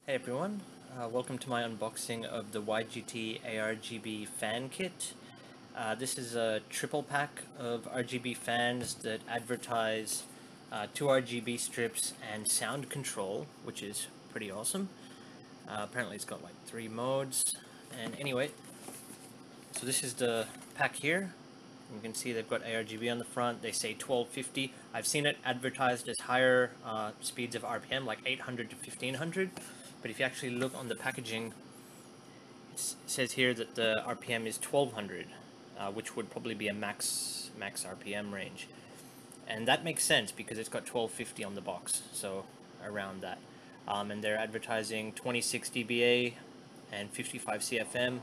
Hey everyone, welcome to my unboxing of the YGT ARGB fan kit. This is a triple pack of RGB fans that advertise 2 RGB strips and sound control, which is pretty awesome. Apparently it's got like 3 modes, and anyway, so this is the pack here. You can see they've got ARGB on the front. They say 1250. I've seen it advertised as higher speeds of RPM, like 800 to 1500. But if you actually look on the packaging, it says here that the RPM is 1200, which would probably be a max RPM range. And that makes sense because it's got 1250 on the box, so around that. And they're advertising 26 dBA and 55 CFM.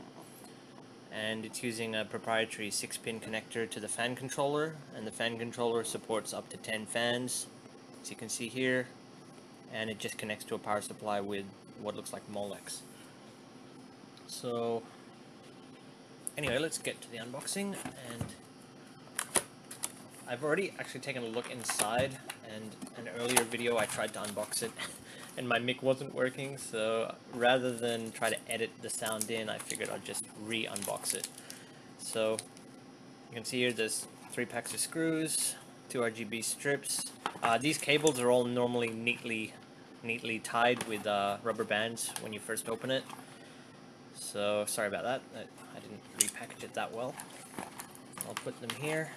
And it's using a proprietary 6-pin connector to the fan controller, and the fan controller supports up to 10 fans, as you can see here, and it just connects to a power supply with what looks like Molex. So anyway, let's get to the unboxing. And I've already actually taken a look inside, and an earlier video I tried to unbox it and my mic wasn't working, so rather than try to edit the sound in, I figured I'd just re-unbox it. So you can see here there's 3 packs of screws, 2 RGB strips. These cables are all normally neatly tied with rubber bands when you first open it. So sorry about that, I didn't repackage it that well. I'll put them here,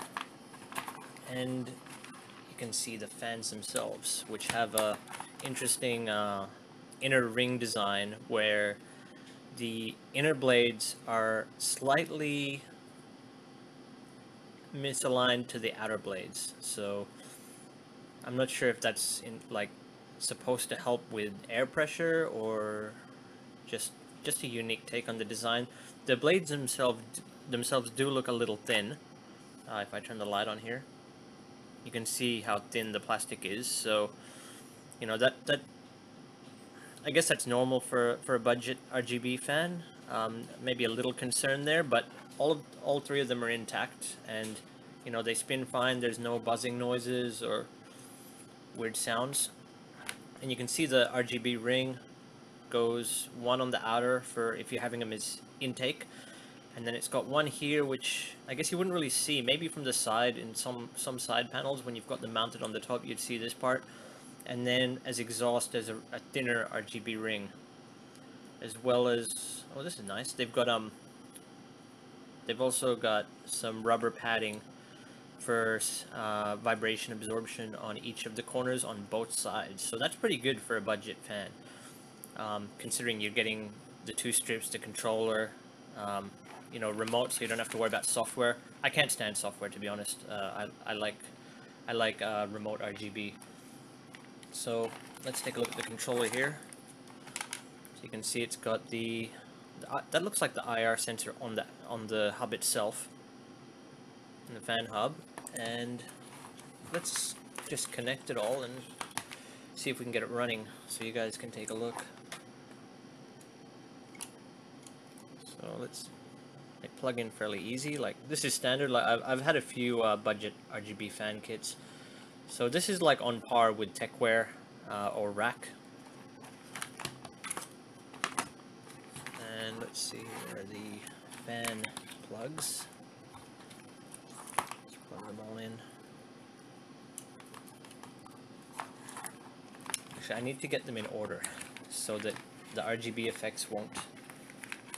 and you can see the fans themselves, which have a interesting inner ring design where the inner blades are slightly misaligned to the outer blades. So I'm not sure if that's supposed to help with air pressure or just a unique take on the design. The blades themselves do look a little thin. If I turn the light on here, you can see how thin the plastic is. So you know that I guess that's normal for a budget RGB fan. Maybe a little concern there, but all 3 of them are intact, and you know they spin fine. There's no buzzing noises or weird sounds. And you can see the RGB ring goes one on the outer for if you're having them as intake, and then it's got one here which I guess you wouldn't really see, maybe from the side in some side panels. When you've got them mounted on the top, you'd see this part, and then as exhaust as a thinner RGB ring, as well as, oh, this is nice, they've also got some rubber padding for vibration absorption on each of the corners on both sides. So that's pretty good for a budget fan, considering you're getting the 2 strips, the controller, you know, remote, so you don't have to worry about software. I can't stand software, to be honest. I like remote RGB. So let's take a look at the controller here. So you can see it's got the that looks like the IR sensor on the hub itself, in the fan hub. And let's just connect it all and see if we can get it running so you guys can take a look. So let's plug in fairly easy. Like, this is standard. Like, I've had a few budget RGB fan kits, so this is like on par with Techwear or Rack. And let's see, where are the fan plugs? Let's plug them all in. Actually, I need to get them in order so that the RGB effects won't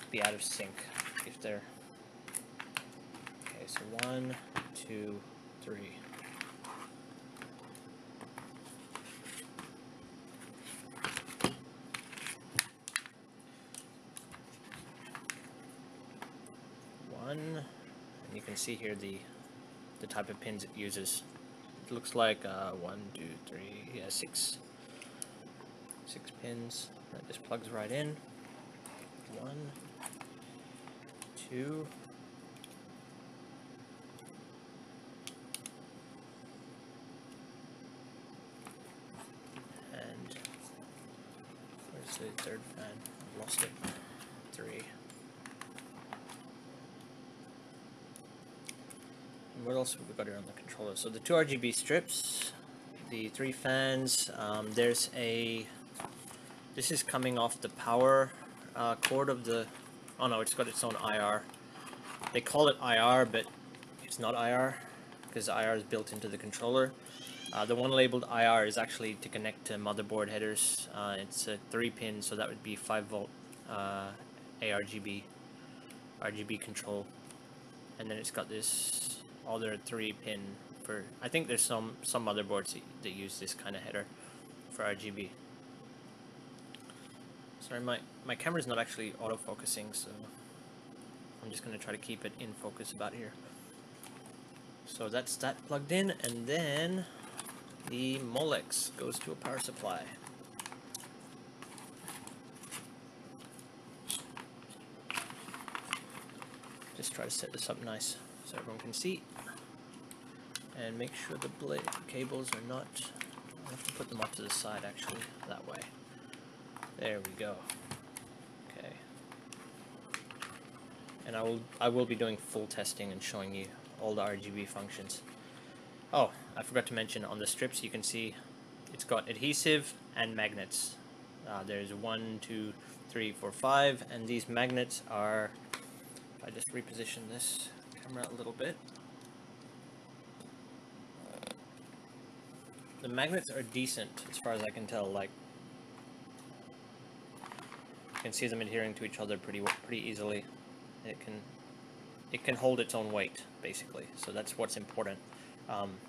be out of sync if they're... Okay, so 1, 2, 3. And you can see here the type of pins it uses. It looks like 1, 2, 3, yeah, 6 pins. That just plugs right in. 1, 2, and where's the 3rd fan? I've lost it. 3. What else have we got here on the controller? So the 2 RGB strips, the 3 fans, there's a This is coming off the power cord of the... Oh no, it's got its own IR. They call it IR, but it's not IR, because IR is built into the controller. The one labeled IR is actually to connect to motherboard headers. It's a 3-pin, so that would be 5-volt ARGB control. And then it's got this other 3-pin for... I think there's some motherboards that use this kind of header for RGB. Sorry, my camera's not actually autofocusing, so I'm just going to try to keep it in focus about here. So that's that plugged in, and then the Molex goes to a power supply. Just try to set this up nice so everyone can see. And make sure the blade cables are not... I have to put them off to the side actually, that way. There we go. Okay. And I will be doing full testing and showing you all the RGB functions. Oh, I forgot to mention, on the strips you can see it's got adhesive and magnets. There's 1, 2, 3, 4, 5, and these magnets are... If I just reposition this camera a little bit. The magnets are decent as far as I can tell. Like, you can see them adhering to each other pretty easily. It can hold its own weight, basically. So that's what's important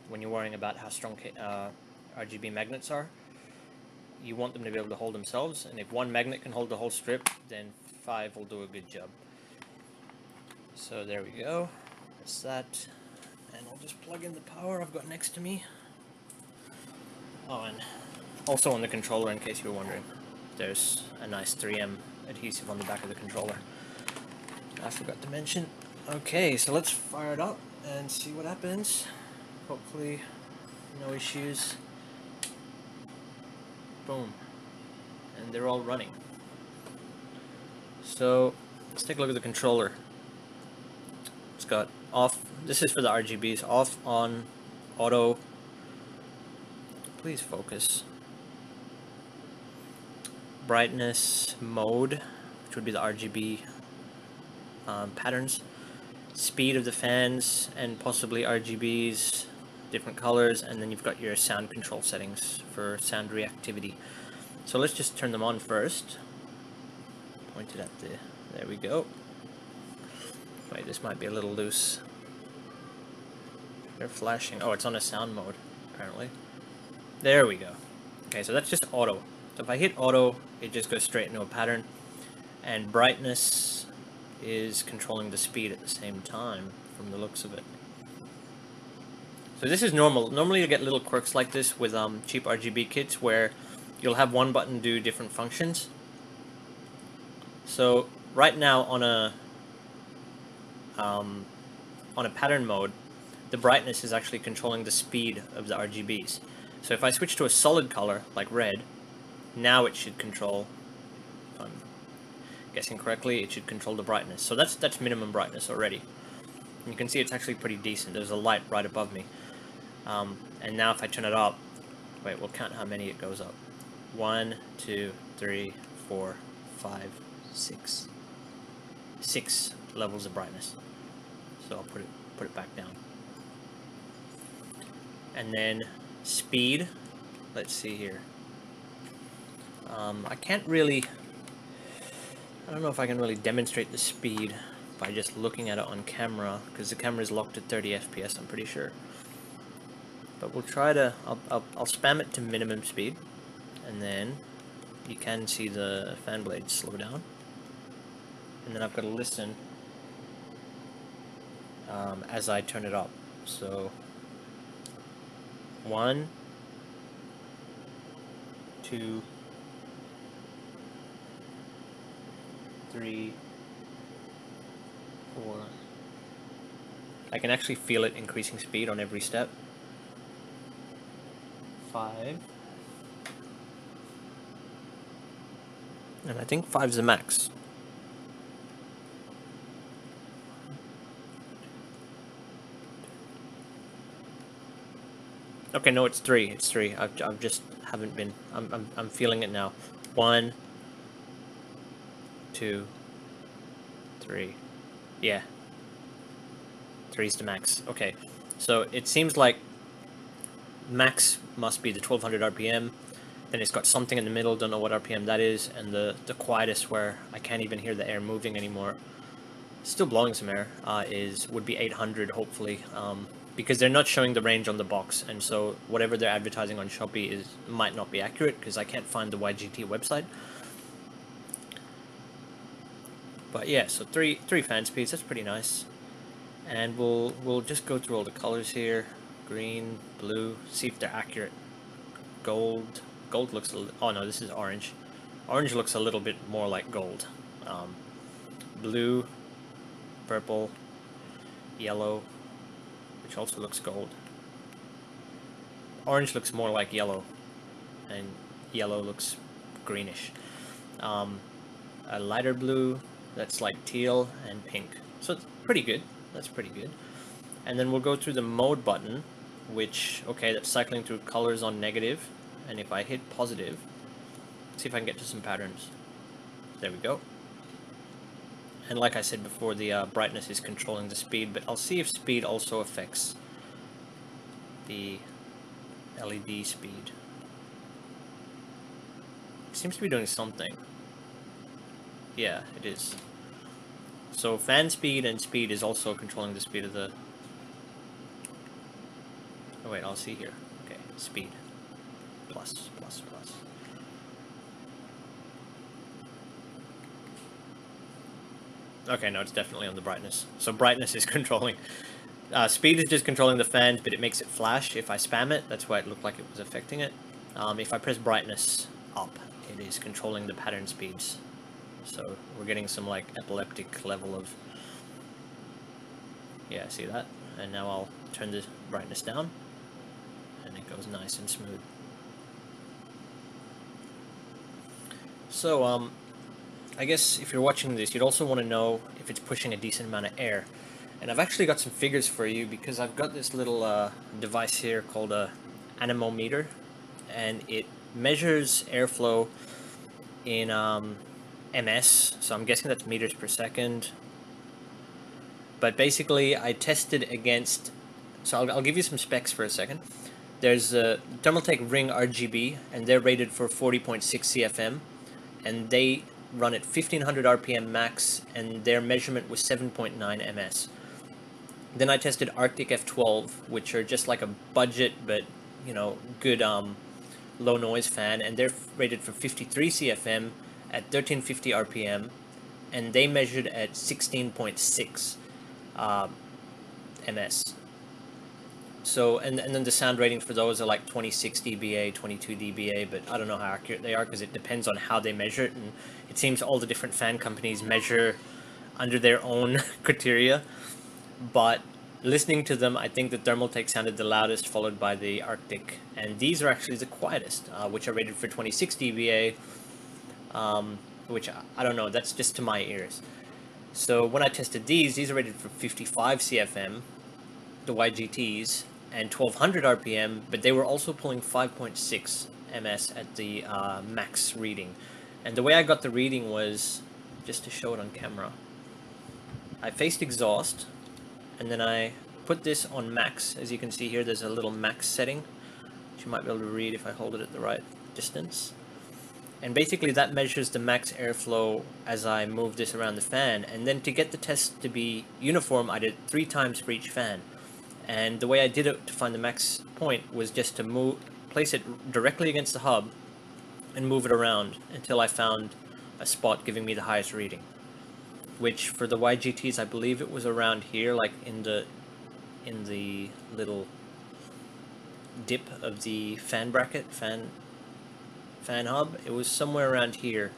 when you're worrying about how strong RGB magnets are. You want them to be able to hold themselves, and if one magnet can hold the whole strip, then 5 will do a good job. So there we go. That's that. And I'll just plug in the power I've got next to me. Oh, and also on the controller, in case you were wondering, there's a nice 3M adhesive on the back of the controller. I forgot to mention. Okay, so let's fire it up and see what happens. Hopefully no issues. Boom. And they're all running. So let's take a look at the controller. It's got off. This is for the RGBs. Off, on, auto. Please focus. Brightness mode, which would be the RGB patterns. Speed of the fans and possibly RGBs, different colors, and then you've got your sound control settings for sound reactivity. So let's just turn them on first. Pointed at the... There we go. Wait, this might be a little loose. They're flashing. Oh, it's on a sound mode, apparently. There we go. Okay, so that's just auto. So if I hit auto, it just goes straight into a pattern. And brightness is controlling the speed at the same time, from the looks of it. So this is normal. Normally you get little quirks like this with cheap RGB kits, where you'll have one button do different functions. So right now on a pattern mode, the brightness is actually controlling the speed of the RGBs. So if I switch to a solid color, like red, now it should control, if I'm guessing correctly, it should control the brightness. So that's minimum brightness already. And you can see it's actually pretty decent. There's a light right above me. And now if I turn it up, wait, we'll count how many it goes up. 1, 2, 3, 4, 5, 6. 6 levels of brightness. So I'll put it back down. And then speed, let's see here. I don't know if I can really demonstrate the speed by just looking at it on camera, because the camera is locked at 30 FPS, I'm pretty sure. But we'll try to, I'll spam it to minimum speed, and then you can see the fan blades slow down. And then I've got to listen as I turn it up. So 1, 2, 3, 4. I can actually feel it increasing speed on every step. 5. And I think 5's the max. Okay, no, it's 3. It's 3. I've just haven't been. I'm feeling it now. 1, 2, 3. Yeah. 3 is the max. Okay. So it seems like max must be the 1200 RPM. Then it's got something in the middle, don't know what RPM that is, and the quietest where I can't even hear the air moving anymore, still blowing some air, would be 800 hopefully, because they're not showing the range on the box, and so whatever they're advertising on Shopee might not be accurate because I can't find the YGT website. But yeah, so three fan speeds, that's pretty nice. And we'll just go through all the colors here: green, blue, see if they're accurate. Gold looks oh no, this is orange. Orange looks a little bit more like gold. Blue, purple, yellow, which also looks gold. Orange looks more like yellow, and yellow looks greenish. A lighter blue, that's like teal, and pink. So it's pretty good. That's pretty good. And then we'll go through the mode button, which, okay, that's cycling through colors on negative. And if I hit positive, see if I can get to some patterns. There we go. And like I said before, the brightness is controlling the speed, but I'll see if speed also affects the LED speed. It seems to be doing something. Yeah, it is. So fan speed and speed is also controlling the speed of the... Oh wait, I'll see here. Okay, speed. Plus. Okay, no, it's definitely on the brightness. So brightness is controlling. Speed is just controlling the fans, but it makes it flash if I spam it. That's why it looked like it was affecting it. If I press brightness up, it is controlling the pattern speeds. So we're getting some like epileptic level of... Yeah, see that? And now I'll turn the brightness down, and it goes nice and smooth. So, I guess if you're watching this, you'd also want to know if it's pushing a decent amount of air. And I've actually got some figures for you because I've got this little device here called a Anemometer, and it measures airflow in ms, so I'm guessing that's meters per second. But basically, I tested against... So I'll give you some specs for a second. There's a Thermaltake Riing RGB, and they're rated for 40.6 CFM, and they run at 1500 RPM max, and their measurement was 7.9 ms. Then I tested Arctic F12, which are just like a budget but, you know, good low noise fan, and they're rated for 53 CFM at 1350 RPM, and they measured at 16.6 ms. So, and then the sound ratings for those are like 26 dBA, 22 dBA, but I don't know how accurate they are because it depends on how they measure it, and it seems all the different fan companies measure under their own criteria. But listening to them, I think the Thermaltake sounded the loudest, followed by the Arctic, and these are actually the quietest, which are rated for 26 dBA, which I don't know, that's just to my ears. So when I tested these are rated for 55 CFM, the YGTs, and 1200 RPM, but they were also pulling 5.6 ms at the max reading. And the way I got the reading was, just to show it on camera, I faced exhaust, and then I put this on max. As you can see here, there's a little max setting, which you might be able to read if I hold it at the right distance. And basically that measures the max airflow as I move this around the fan, and then to get the test to be uniform, I did 3 times for each fan. And the way I did it to find the max point was just to place it directly against the hub and move it around until I found a spot giving me the highest reading. Which for the YGTs, I believe it was around here, like in the little dip of the fan bracket, fan hub. It was somewhere around here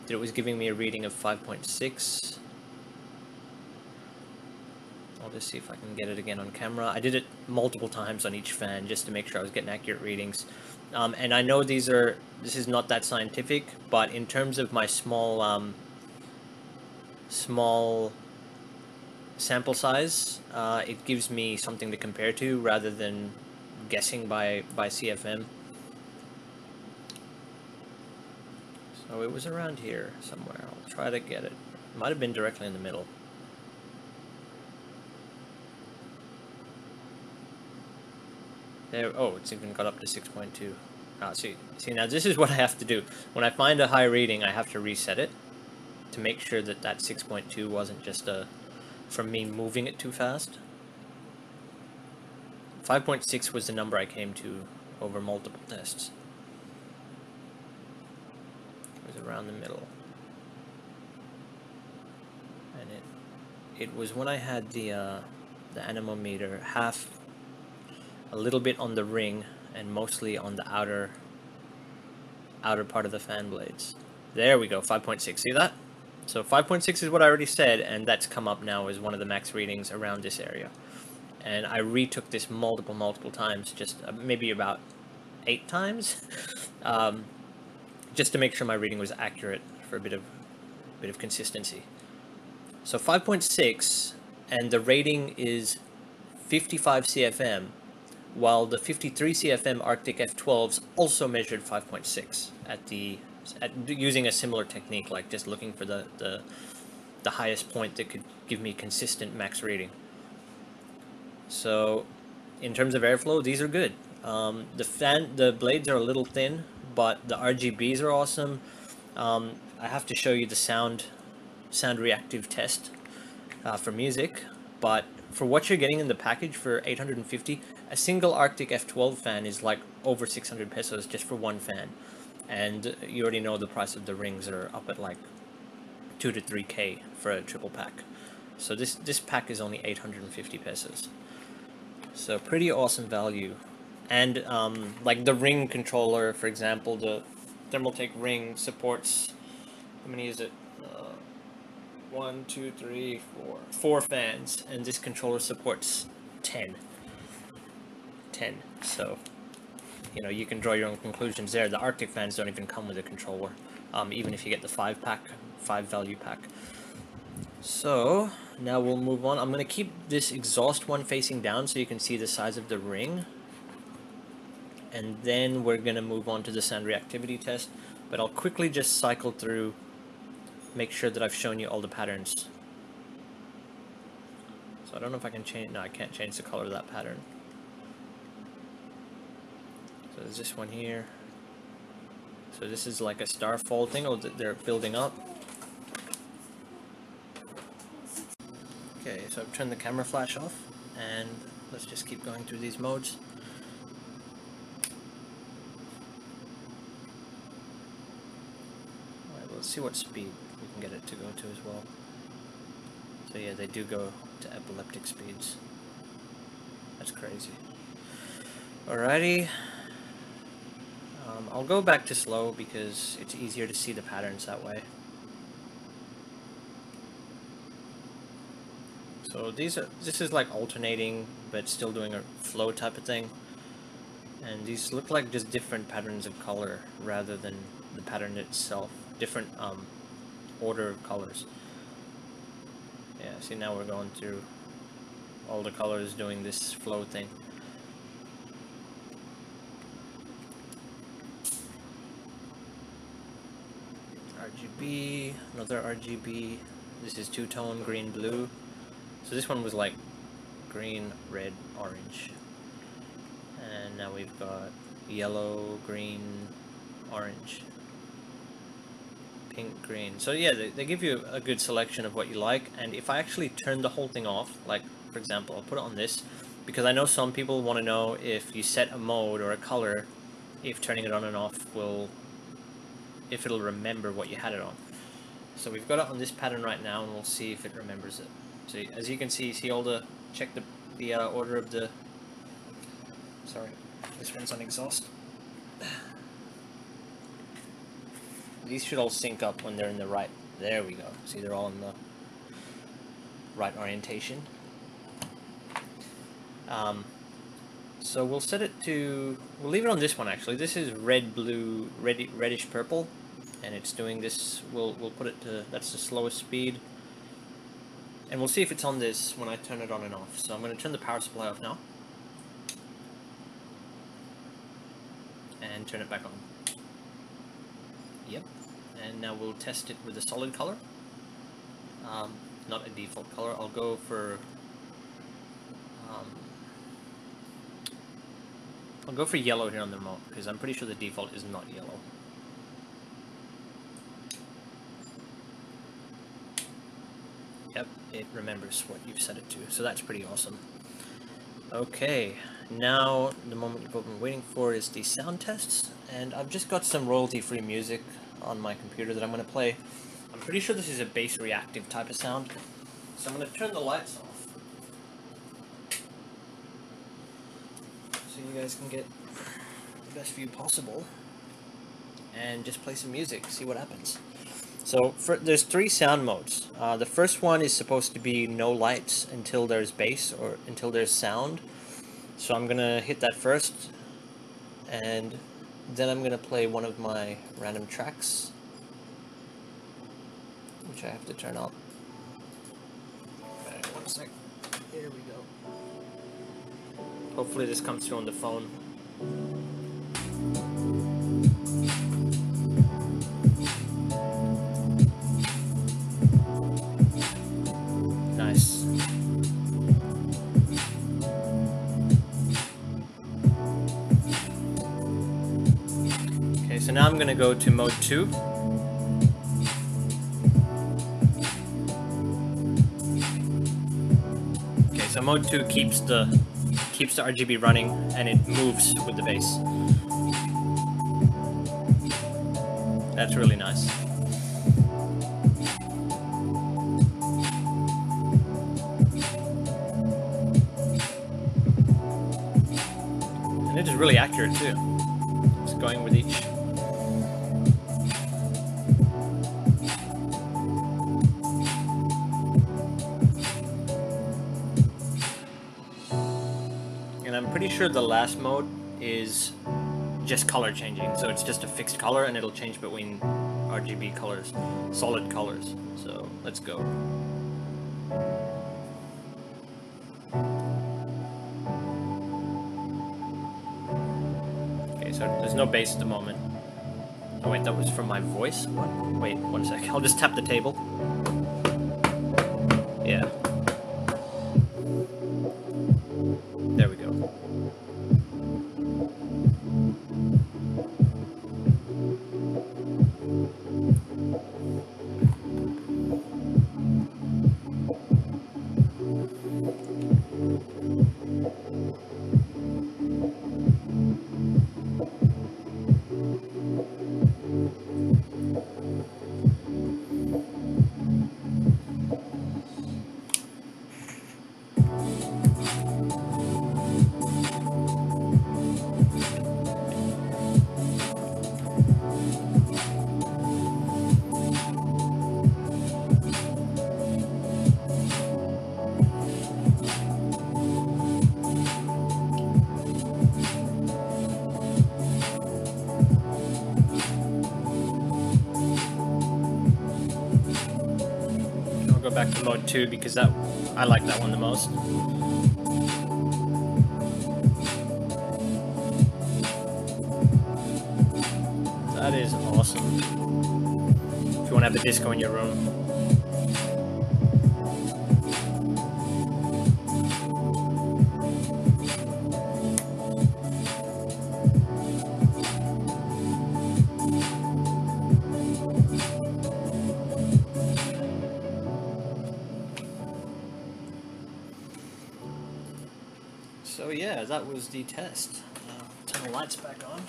that it was giving me a reading of 5.6. I'll just see if I can get it again on camera. I did it multiple times on each fan just to make sure I was getting accurate readings. And I know this is not that scientific, but in terms of my small sample size, it gives me something to compare to rather than guessing by CFM. So it was around here somewhere. I'll try to get it. Might have been directly in the middle. There. Oh, it's even got up to 6.2. Ah, see, now this is what I have to do. When I find a high reading, I have to reset it to make sure that that 6.2 wasn't just from me moving it too fast. 5.6 was the number I came to over multiple tests. It was around the middle. And it was when I had the anemometer half, a little bit on the ring and mostly on the outer part of the fan blades. There we go, 5.6. See that? So 5.6 is what I already said, and that's come up now as one of the max readings around this area. And I retook this multiple times, just maybe about 8 times, just to make sure my reading was accurate for a bit of consistency. So 5.6, and the rating is 55 CFM, while the 53 CFM Arctic F12s also measured 5.6 at using a similar technique, like just looking for the highest point that could give me consistent max reading. So in terms of airflow, these are good. The blades are a little thin, but the RGBs are awesome. I have to show you the sound reactive test for music, but for what you're getting in the package for 850, a single Arctic F12 fan is like over 600 pesos just for one fan. And you already know the price of the rings are up at like 2 to 3K for a triple pack. So this pack is only 850 pesos. So pretty awesome value. And like the ring controller, for example, the Thermaltake ring supports, how many is it? 1, 2, 3, 4 fans, and this controller supports 10. So you know, you can draw your own conclusions there. The Arctic fans don't even come with a controller, even if you get the 5 value pack. So now we'll move on. I'm going to keep this exhaust one facing down so you can see the size of the ring, and then we're going to move on to the sound reactivity test. But I'll quickly just cycle through, make sure that I've shown you all the patterns. So I don't know if I can change. No, I can't change the color of that pattern. So there's this one here. So this is like a star folding, or they're building up. Okay, so I've turned the camera flash off, and let's just keep going through these modes. Alright, let's see what speed we can get it to go to as well. So yeah, they do go to epileptic speeds. That's crazy. Alrighty. I'll go back to slow because it's easier to see the patterns that way. So this is like alternating, but still doing a flow type of thing. And these look like just different patterns of color rather than the pattern itself. Different order of colors. Yeah, see, now we're going through all the colors doing this flow thing. RGB, another RGB. This is two-tone green blue. So this one was like green, red, orange. And now we've got yellow, green, orange, pink, green. So yeah, they give you a good selection of what you like. And if I actually turn the whole thing off, like for example, I'll put it on this, because I know some people want to know if you set a mode or a color, if turning it on and off if it'll remember what you had it on. So we've got it on this pattern right now, and we'll see if it remembers it. So as you can see all the, check the order of the, sorry, this one's on exhaust. These should all sync up when they're in the right, there we go. See, they're all in the right orientation. So we'll set it to, we'll leave it on this one actually. This is red, blue, reddish purple, and it's doing this, we'll put it to, that's the slowest speed. And we'll see if it's on this when I turn it on and off. So I'm going to turn the power supply off now. And turn it back on. Yep. and now we'll test it with a solid color. Not a default color. I'll go for yellow here on the remote, because I'm pretty sure the default is not yellow. Yep, it remembers what you've set it to, so that's pretty awesome. Okay, now the moment you've been waiting for is the sound tests, and I've just got some royalty-free music on my computer that I'm going to play. I'm pretty sure this is a bass reactive type of sound, so I'm going to turn the lights off so you guys can get the best view possible, and just play some music, see what happens. So there's 3 sound modes. The first one is supposed to be no lights until there's bass or until there's sound. So I'm gonna hit that first, and then I'm gonna play one of my random tracks, which I have to turn up. Okay, 1 sec. Here we go. Hopefully this comes through on the phone. Nice. Okay, so now I'm going to go to mode 2. Okay, so mode 2 keeps the RGB running, and it moves with the bass. That's really nice. And it is really accurate too. It's going with each. And I'm pretty sure the last mode is just color changing, so it's just a fixed color and it'll change between RGB colors, solid colors. So let's go. Okay, so there's no bass at the moment. Oh wait, that was from my voice? What? Wait, 1 sec. I'll just tap the table. Yeah. There we go. Go back to mode 2 because I like that one the most. That is awesome. If you want to have a disco in your room. So yeah, that was the test. Turn the lights back on.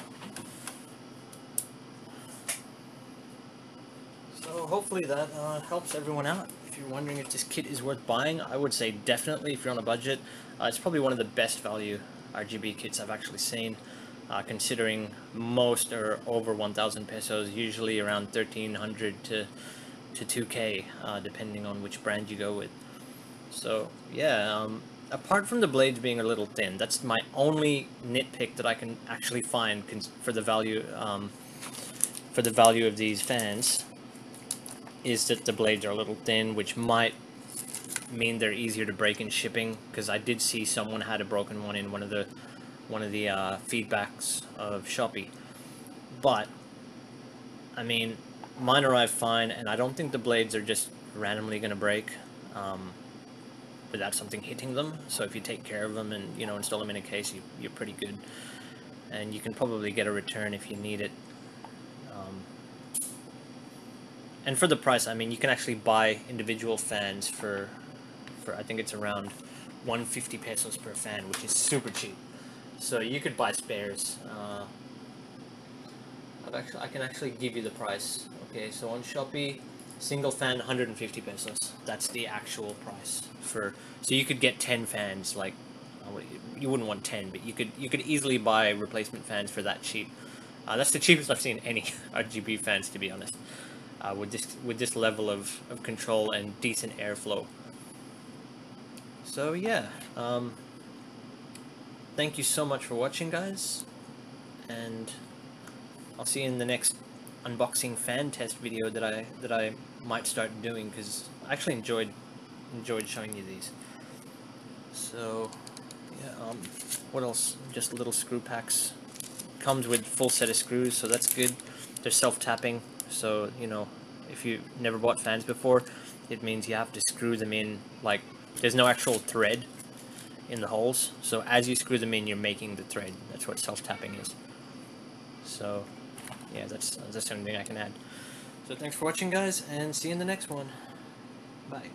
So hopefully that helps everyone out. If you're wondering if this kit is worth buying, I would say definitely if you're on a budget. It's probably one of the best value RGB kits I've actually seen, considering most are over 1,000 pesos, usually around 1,300 to 2K, depending on which brand you go with. So yeah, apart from the blades being a little thin, that's my only nitpick that I can actually find for the value of these fans, is that the blades are a little thin, which might mean they're easier to break in shipping, because I did see someone had a broken one in one of the feedbacks of Shopee. But I mean, mine arrived fine, and I don't think the blades are just randomly going to break without something hitting them. So if you take care of them and, you know, install them in a case, you're pretty good. And you can probably get a return if you need it. And for the price, I mean, you can actually buy individual fans for I think it's around 150 pesos per fan, which is super cheap. So you could buy spares. I can actually give you the price. Okay, so on Shopee, single fan 150 pesos. That's the actual price for. So you could get 10 fans. Like, you wouldn't want 10, but you could easily buy replacement fans for that cheap. That's the cheapest I've seen any RGB fans, to be honest. With this level of control and decent airflow. So yeah, thank you so much for watching, guys, and I'll see you in the next unboxing fan test video that I might start doing, because I actually enjoyed showing you these. So yeah, what else? Just little screw packs. Comes with full set of screws, so that's good. They're self-tapping, so you know, if you never bought fans before, it means you have to screw them in. Like, there's no actual thread in the holes, so as you screw them in, you're making the thread. That's what self-tapping is. So yeah, that's the only thing I can add. So thanks for watching, guys, and see you in the next one. Bye.